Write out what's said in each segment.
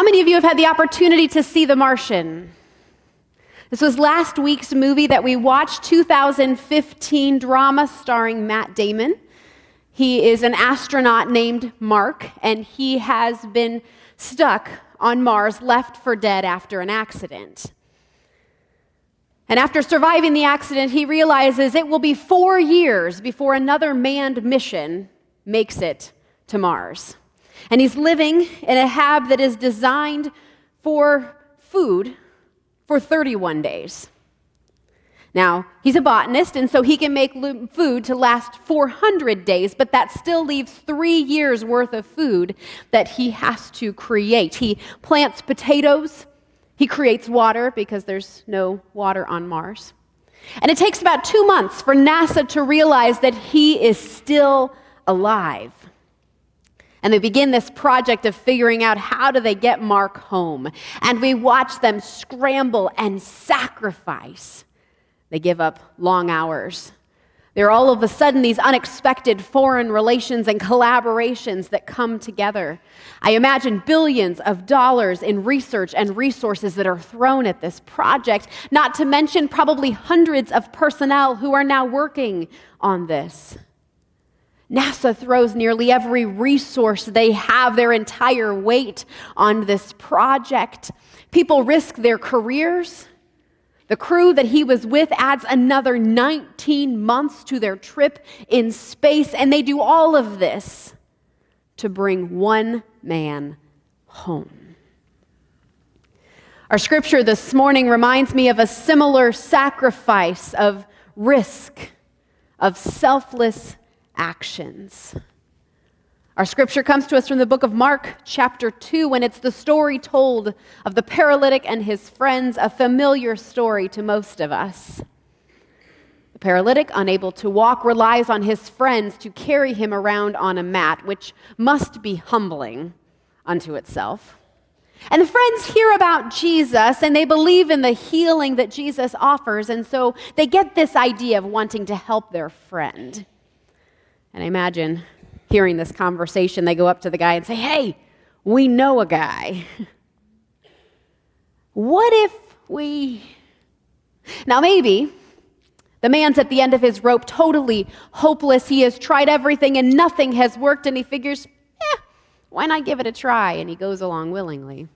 many of you have had the opportunity to see The Martian? This was last week's movie that we watched, 2015 drama starring Matt Damon. He is an astronaut named Mark, and he has been stuck on Mars, left for dead after an accident. And after surviving the accident, he realizes it will be 4 years before another manned mission makes it to Mars. And he's living in a hab that is designed for food for 31 days. Now, he's a botanist, and so he can make food to last 400 days, but that still leaves 3 years worth of food that he has to create. He plants potatoes. He creates water because there's no water on Mars. And it takes about 2 months for NASA to realize that he is still alive. And they begin this project of figuring out how do they get Mark home. And we watch them scramble and sacrifice. They give up long hours. There are all of a sudden these unexpected foreign relations and collaborations that come together. I imagine billions of dollars in research and resources that are thrown at this project, not to mention probably hundreds of personnel who are now working on this. NASA throws nearly every resource they have, their entire weight on this project. People risk their careers. The crew that he was with adds another 19 months to their trip in space, and they do all of this to bring one man home. Our scripture this morning reminds me of a similar sacrifice of risk, of selfless actions. Our scripture comes to us from the book of Mark, chapter 2, and it's the story told of the paralytic and his friends, a familiar story to most of us. The paralytic, unable to walk, relies on his friends to carry him around on a mat, which must be humbling unto itself. And the friends hear about Jesus, and they believe in the healing that Jesus offers, and so they get this idea of wanting to help their friend. And I imagine hearing this conversation, they go up to the guy and say, "Hey, we know a guy. What if we..." Now maybe the man's at the end of his rope, totally hopeless. He has tried everything and nothing has worked, and he figures, why not give it a try? And he goes along willingly.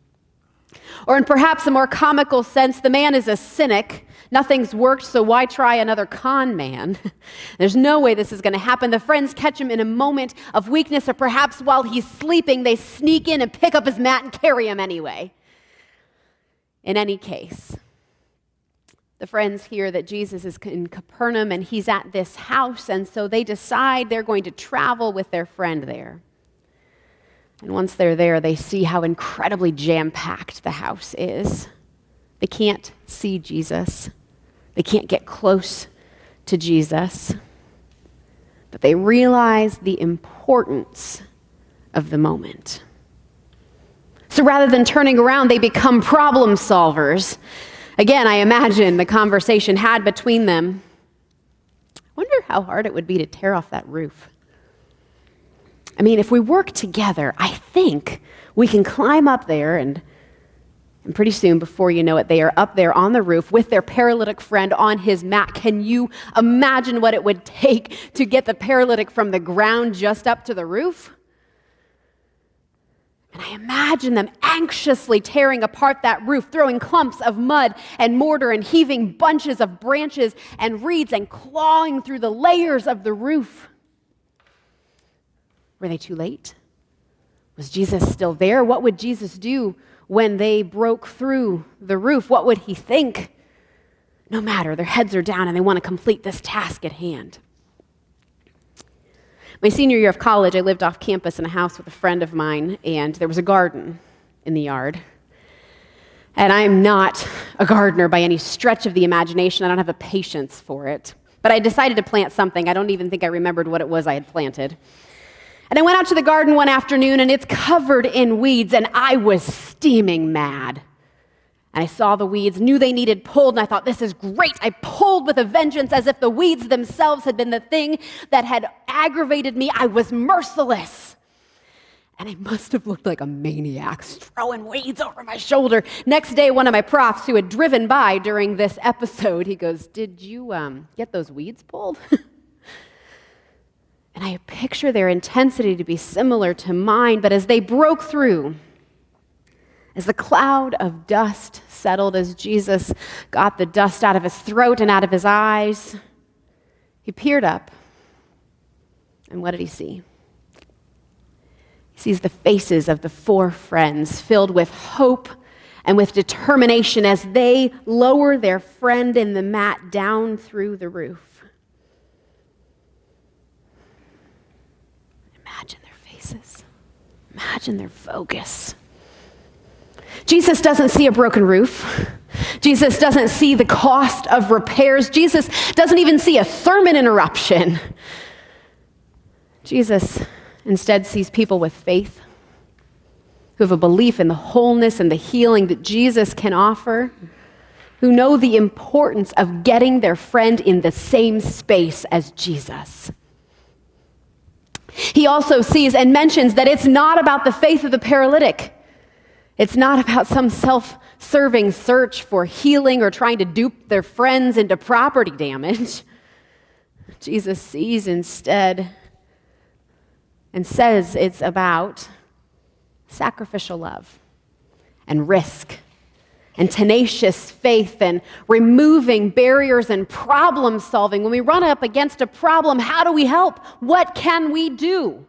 Or in perhaps a more comical sense, the man is a cynic. Nothing's worked, so why try another con man? There's no way this is going to happen. The friends catch him in a moment of weakness, or perhaps while he's sleeping, they sneak in and pick up his mat and carry him anyway. In any case, the friends hear that Jesus is in Capernaum and he's at this house, and so they decide they're going to travel with their friend there. And once they're there, they see how incredibly jam-packed the house is. They can't see Jesus. They can't get close to Jesus. But they realize the importance of the moment. So rather than turning around, they become problem solvers. Again, I imagine the conversation had between them. I wonder how hard it would be to tear off that roof. I mean, if we work together, I think we can climb up there, and pretty soon, before you know it, they are up there on the roof with their paralytic friend on his mat. Can you imagine what it would take to get the paralytic from the ground just up to the roof? And I imagine them anxiously tearing apart that roof, throwing clumps of mud and mortar and heaving bunches of branches and reeds and clawing through the layers of the roof. Were they too late? Was Jesus still there? What would Jesus do when they broke through the roof? What would he think? No matter, their heads are down and they want to complete this task at hand. My senior year of college, I lived off campus in a house with a friend of mine, and there was a garden in the yard. And I'm not a gardener by any stretch of the imagination. I don't have the patience for it. But I decided to plant something. I don't even think I remembered what it was I had planted. And I went out to the garden one afternoon, and it's covered in weeds, and I was steaming mad. And I saw the weeds, knew they needed pulled, and I thought, this is great. I pulled with a vengeance as if the weeds themselves had been the thing that had aggravated me. I was merciless. And I must have looked like a maniac, throwing weeds over my shoulder. Next day, one of my profs who had driven by during this episode, he goes, "Did you get those weeds pulled?" And I picture their intensity to be similar to mine, but as they broke through, as the cloud of dust settled, as Jesus got the dust out of his throat and out of his eyes, he peered up. And what did he see? He sees the faces of the 4 friends filled with hope and with determination as they lower their friend in the mat down through the roof. Imagine their faces. Imagine their focus. Jesus doesn't see a broken roof. Jesus doesn't see the cost of repairs. Jesus doesn't even see a sermon interruption. Jesus instead sees people with faith who have a belief in the wholeness and the healing that Jesus can offer, who know the importance of getting their friend in the same space as Jesus. He also sees and mentions that it's not about the faith of the paralytic. It's not about some self-serving search for healing or trying to dupe their friends into property damage. Jesus sees instead and says it's about sacrificial love and risk and tenacious faith and removing barriers and problem solving. When we run up against a problem, how do we help? What can we do?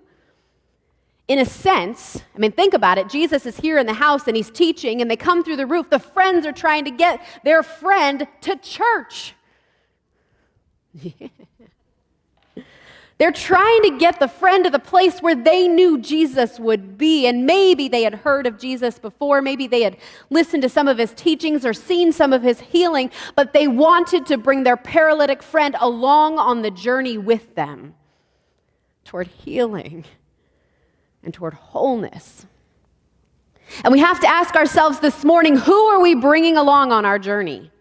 In a sense, think about it. Jesus is here in the house and he's teaching and they come through the roof. The friends are trying to get their friend to church. They're trying to get the friend to the place where they knew Jesus would be. And maybe they had heard of Jesus before. Maybe they had listened to some of his teachings or seen some of his healing. But they wanted to bring their paralytic friend along on the journey with them toward healing and toward wholeness. And we have to ask ourselves this morning, who are we bringing along on our journey?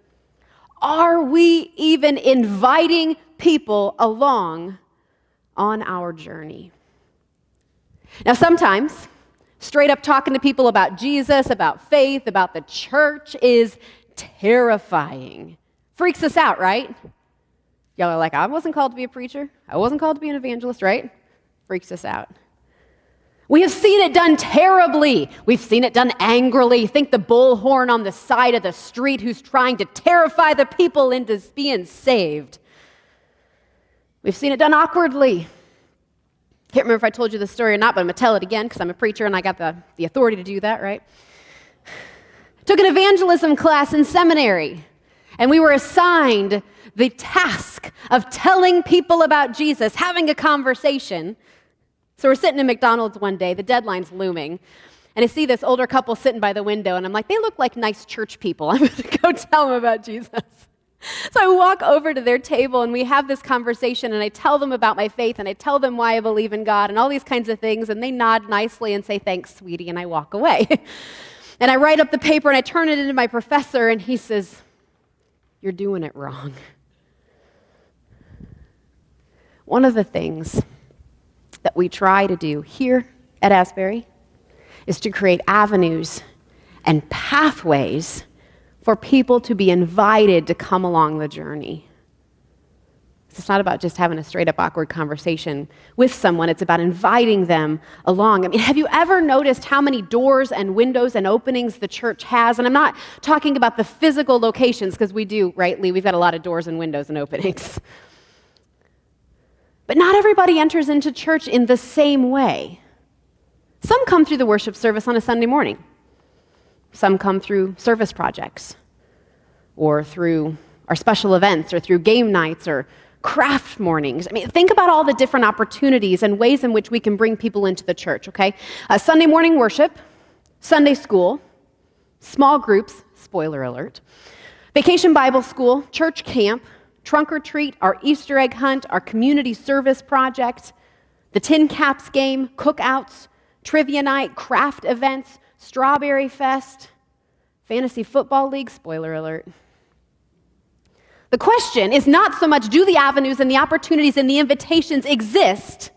Are we even inviting people along on our journey? Now, sometimes straight up talking to people about Jesus, about faith, about the church is terrifying. Freaks us out, right? Y'all are like, I wasn't called to be a preacher. I wasn't called to be an evangelist, right? Freaks us out. We have seen it done terribly. We've seen it done angrily. Think the bullhorn on the side of the street who's trying to terrify the people into being saved. We've seen it done awkwardly. Can't remember if I told you this story or not, but I'm going to tell it again because I'm a preacher and I got the authority to do that, right? I took an evangelism class in seminary, and we were assigned the task of telling people about Jesus, having a conversation. So we're sitting in McDonald's one day, the deadline's looming, and I see this older couple sitting by the window, and I'm like, they look like nice church people. I'm going to go tell them about Jesus. So I walk over to their table, and we have this conversation, and I tell them about my faith, and I tell them why I believe in God, and all these kinds of things, and they nod nicely and say, thanks, sweetie, and I walk away. And I write up the paper, and I turn it into my professor, and he says, you're doing it wrong. One of the things that we try to do here at Asbury is to create avenues and pathways for people to be invited to come along the journey. It's not about just having a straight-up awkward conversation with someone. It's about inviting them along. Have you ever noticed how many doors and windows and openings the church has? And I'm not talking about the physical locations, because we do, right, Lee? We've got a lot of doors and windows and openings. But not everybody enters into church in the same way. Some come through the worship service on a Sunday morning. Some come through service projects, or through our special events, or through game nights, or craft mornings. Think about all the different opportunities and ways in which we can bring people into the church, okay? Sunday morning worship, Sunday school, small groups, spoiler alert, vacation Bible school, church camp, trunk or treat, our Easter egg hunt, our community service project, the Tin Caps game, cookouts, trivia night, craft events, Strawberry Fest, Fantasy Football League, spoiler alert. The question is not so much do the avenues and the opportunities and the invitations exist.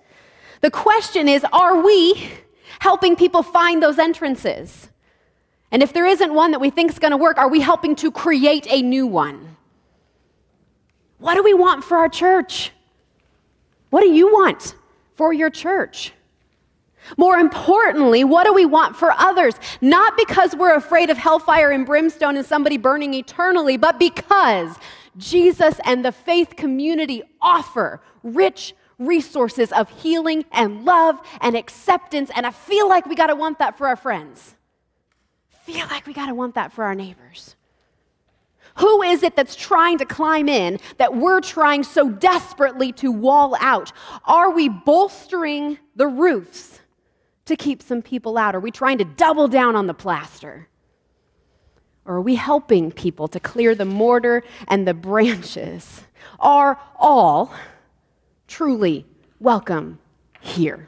The question is, helping people find those entrances? And if there isn't one that we think is going to work, are we helping to create a new one? What do we want for our church? What do you want for your church? More importantly, what do we want for others? Not because we're afraid of hellfire and brimstone and somebody burning eternally, but because Jesus and the faith community offer rich resources of healing and love and acceptance, and I feel like we got to want that for our friends. Feel like we got to want that for our neighbors. Who is it that's trying to climb in that we're trying so desperately to wall out? Are we bolstering the roofs to keep some people out? Are we trying to double down on the plaster? Or are we helping people to clear the mortar and the branches? Are all truly welcome here?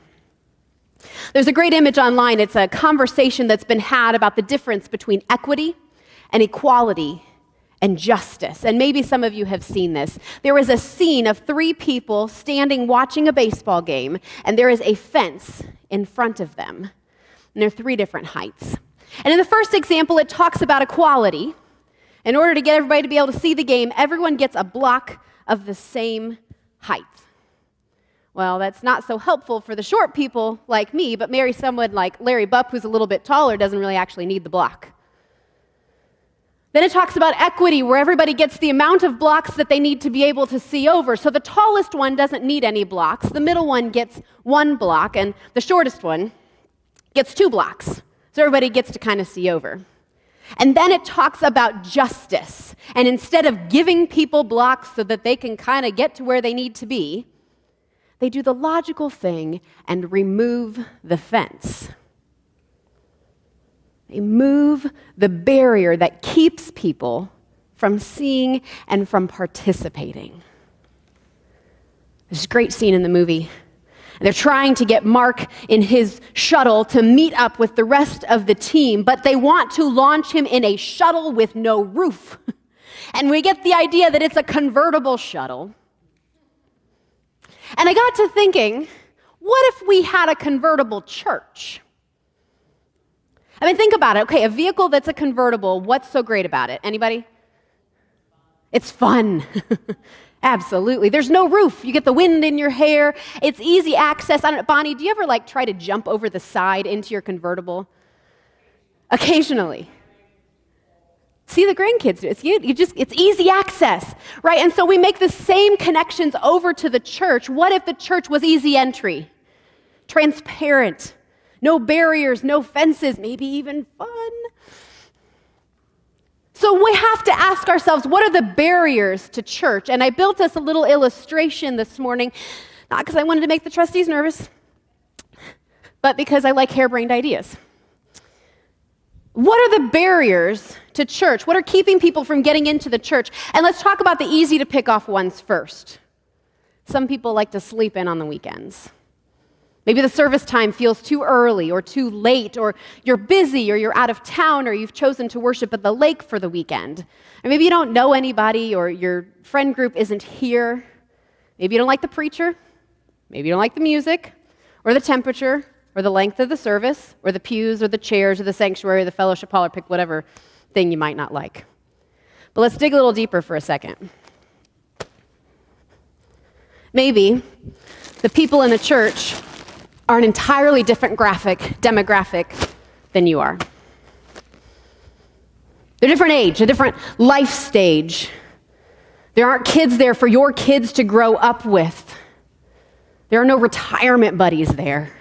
There's a great image online. It's a conversation that's been had about the difference between equity and equality and justice. And maybe some of you have seen this. There was a scene of 3 people standing watching a baseball game, and there is a fence in front of them. And there are 3 different heights. And in the first example, it talks about equality. In order to get everybody to be able to see the game, everyone gets a block of the same height. Well, that's not so helpful for the short people like me, but maybe someone like Larry Bupp, who's a little bit taller, doesn't really actually need the block. Then it talks about equity, where everybody gets the amount of blocks that they need to be able to see over. So the tallest one doesn't need any blocks, the middle one gets 1 block, and the shortest one gets 2 blocks. So everybody gets to kind of see over. And then it talks about justice. And instead of giving people blocks so that they can kind of get to where they need to be, they do the logical thing and remove the fence. They move the barrier that keeps people from seeing and from participating. There's a great scene in the movie. They're trying to get Mark in his shuttle to meet up with the rest of the team, but they want to launch him in a shuttle with no roof. And we get the idea that it's a convertible shuttle. And I got to thinking, what if we had a convertible church? I mean, think about it. Okay, a vehicle that's a convertible, what's so great about it? Anybody? It's fun. Absolutely. There's no roof. You get the wind in your hair. It's easy access. I don't know, Bonnie, do you ever try to jump over the side into your convertible? Occasionally. See the grandkids do it. It's easy access, right? And so we make the same connections over to the church. What if the church was easy entry? Transparent. No barriers, no fences, maybe even fun. So we have to ask ourselves, what are the barriers to church? And I built us a little illustration this morning, not because I wanted to make the trustees nervous, but because I like harebrained ideas. What are the barriers to church? What are keeping people from getting into the church? And let's talk about the easy to pick off ones first. Some people like to sleep in on the weekends. Maybe the service time feels too early or too late, or you're busy, or you're out of town, or you've chosen to worship at the lake for the weekend. Or maybe you don't know anybody, or your friend group isn't here. Maybe you don't like the preacher. Maybe you don't like the music, or the temperature, or the length of the service, or the pews, or the chairs, or the sanctuary, or the fellowship hall, or pick whatever thing you might not like. But let's dig a little deeper for a second. Maybe the people in the church are an entirely different demographic than you are. They're different age, a different life stage. There aren't kids there for your kids to grow up with. There are no retirement buddies there.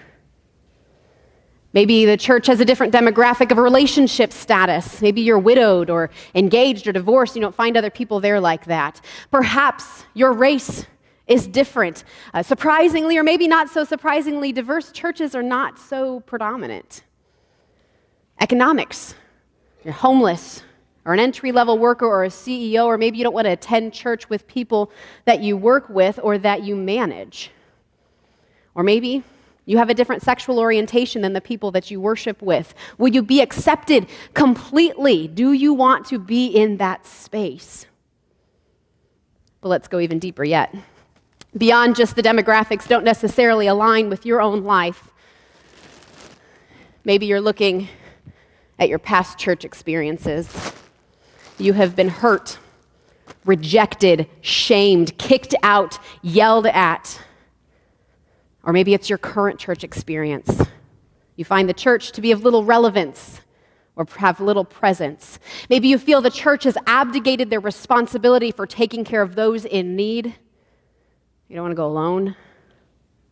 Maybe the church has a different demographic of a relationship status. Maybe you're widowed or engaged or divorced. You don't find other people there like that. Perhaps your race is different. Surprisingly, or maybe not so surprisingly, diverse churches are not so predominant. Economics. You're homeless, or an entry-level worker, or a CEO, or maybe you don't want to attend church with people that you work with or that you manage. Or maybe you have a different sexual orientation than the people that you worship with. Will you be accepted completely? Do you want to be in that space? But let's go even deeper yet. Beyond just the demographics don't necessarily align with your own life. Maybe you're looking at your past church experiences. You have been hurt, rejected, shamed, kicked out, yelled at. Or maybe it's your current church experience. You find the church to be of little relevance or have little presence. Maybe you feel the church has abdicated their responsibility for taking care of those in need. You don't want to go alone.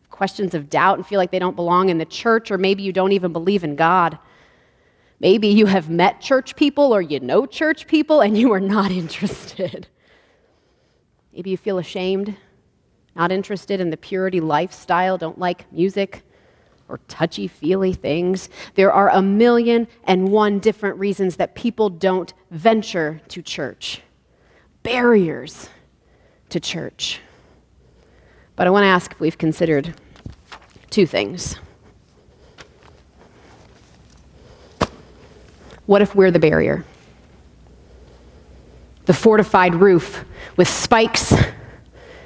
Questions of doubt and feel like they don't belong in the church, or maybe you don't even believe in God. Maybe you have met church people or you know church people and you are not interested. Maybe you feel ashamed, not interested in the purity lifestyle, don't like music or touchy-feely things. There are 1,000,001 different reasons that people don't venture to church. Barriers to church. But I want to ask if we've considered two things. What if we're the barrier? The fortified roof with spikes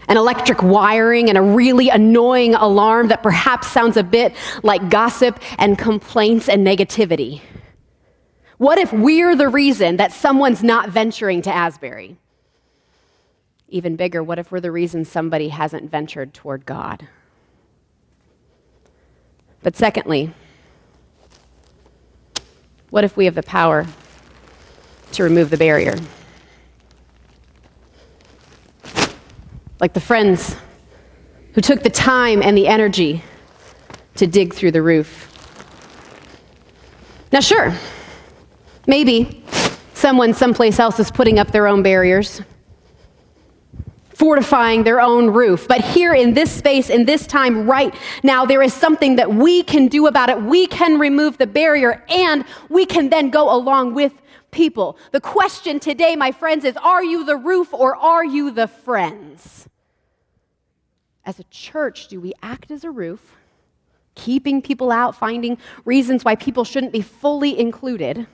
and electric wiring and a really annoying alarm that perhaps sounds a bit like gossip and complaints and negativity. What if we're the reason that someone's not venturing to Asbury? Even bigger, what if we're the reason somebody hasn't ventured toward God? But secondly, what if we have the power to remove the barrier? Like the friends who took the time and the energy to dig through the roof. Now sure, maybe someone someplace else is putting up their own barriers, fortifying their own roof. But here in this space, in this time right now, there is something that we can do about it. We can remove the barrier, and we can then go along with people. The question today, my friends, is, are you the roof or are you the friends? As a church, do we act as a roof, keeping people out, finding reasons why people shouldn't be fully included?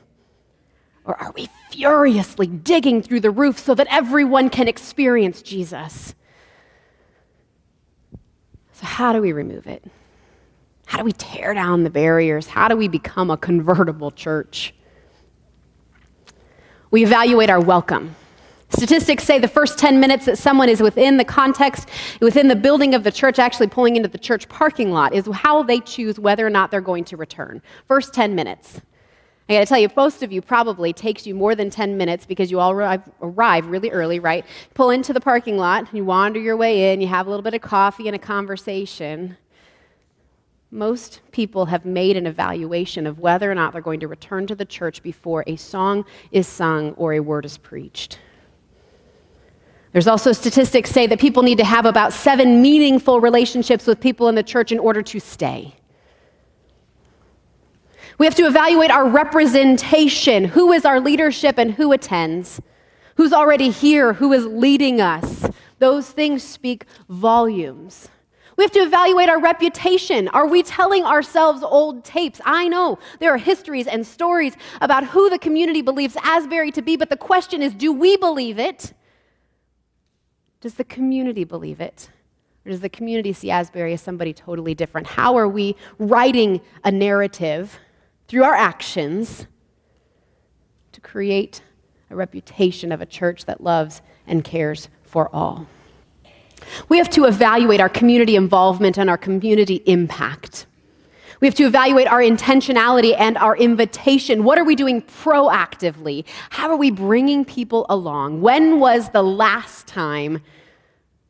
Or are we furiously digging through the roof so that everyone can experience Jesus? So how do we remove it? How do we tear down the barriers? How do we become a convertible church? We evaluate our welcome. Statistics say the first 10 minutes that someone is within the context, within the building of the church, actually pulling into the church parking lot, is how they choose whether or not they're going to return. First 10 minutes. I got to tell you, most of you probably takes you more than 10 minutes because you all arrive really early, right? Pull into the parking lot, you wander your way in, you have a little bit of coffee and a conversation. Most people have made an evaluation of whether or not they're going to return to the church before a song is sung or a word is preached. There's also statistics say that people need to have about 7 meaningful relationships with people in the church in order to stay. We have to evaluate our representation. Who is our leadership and who attends? Who's already here? Who is leading us? Those things speak volumes. We have to evaluate our reputation. Are we telling ourselves old tapes? I know there are histories and stories about who the community believes Asbury to be, but the question is, do we believe it? Does the community believe it? Or does the community see Asbury as somebody totally different? How are we writing a narrative through our actions to create a reputation of a church that loves and cares for all? We have to evaluate our community involvement and our community impact. We have to evaluate our intentionality and our invitation. What are we doing proactively? How are we bringing people along? When was the last time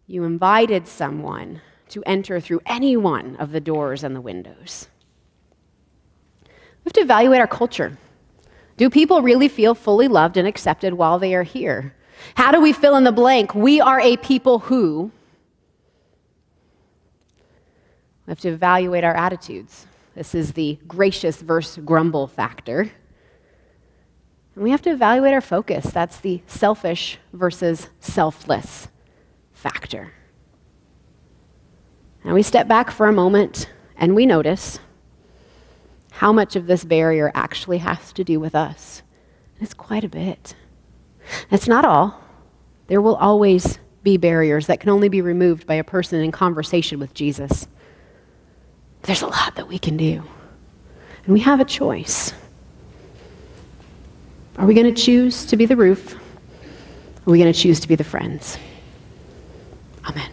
you invited someone to enter through any one of the doors and the windows? We have to evaluate our culture. Do people really feel fully loved and accepted while they are here? How do we fill in the blank? We are a people who. We have to evaluate our attitudes. This is the gracious versus grumble factor. And we have to evaluate our focus. That's the selfish versus selfless factor. And we step back for a moment and we notice how much of this barrier actually has to do with us. It's quite a bit. That's not all. There will always be barriers that can only be removed by a person in conversation with Jesus. There's a lot that we can do. And we have a choice. Are we going to choose to be the roof? Or are we going to choose to be the friends? Amen.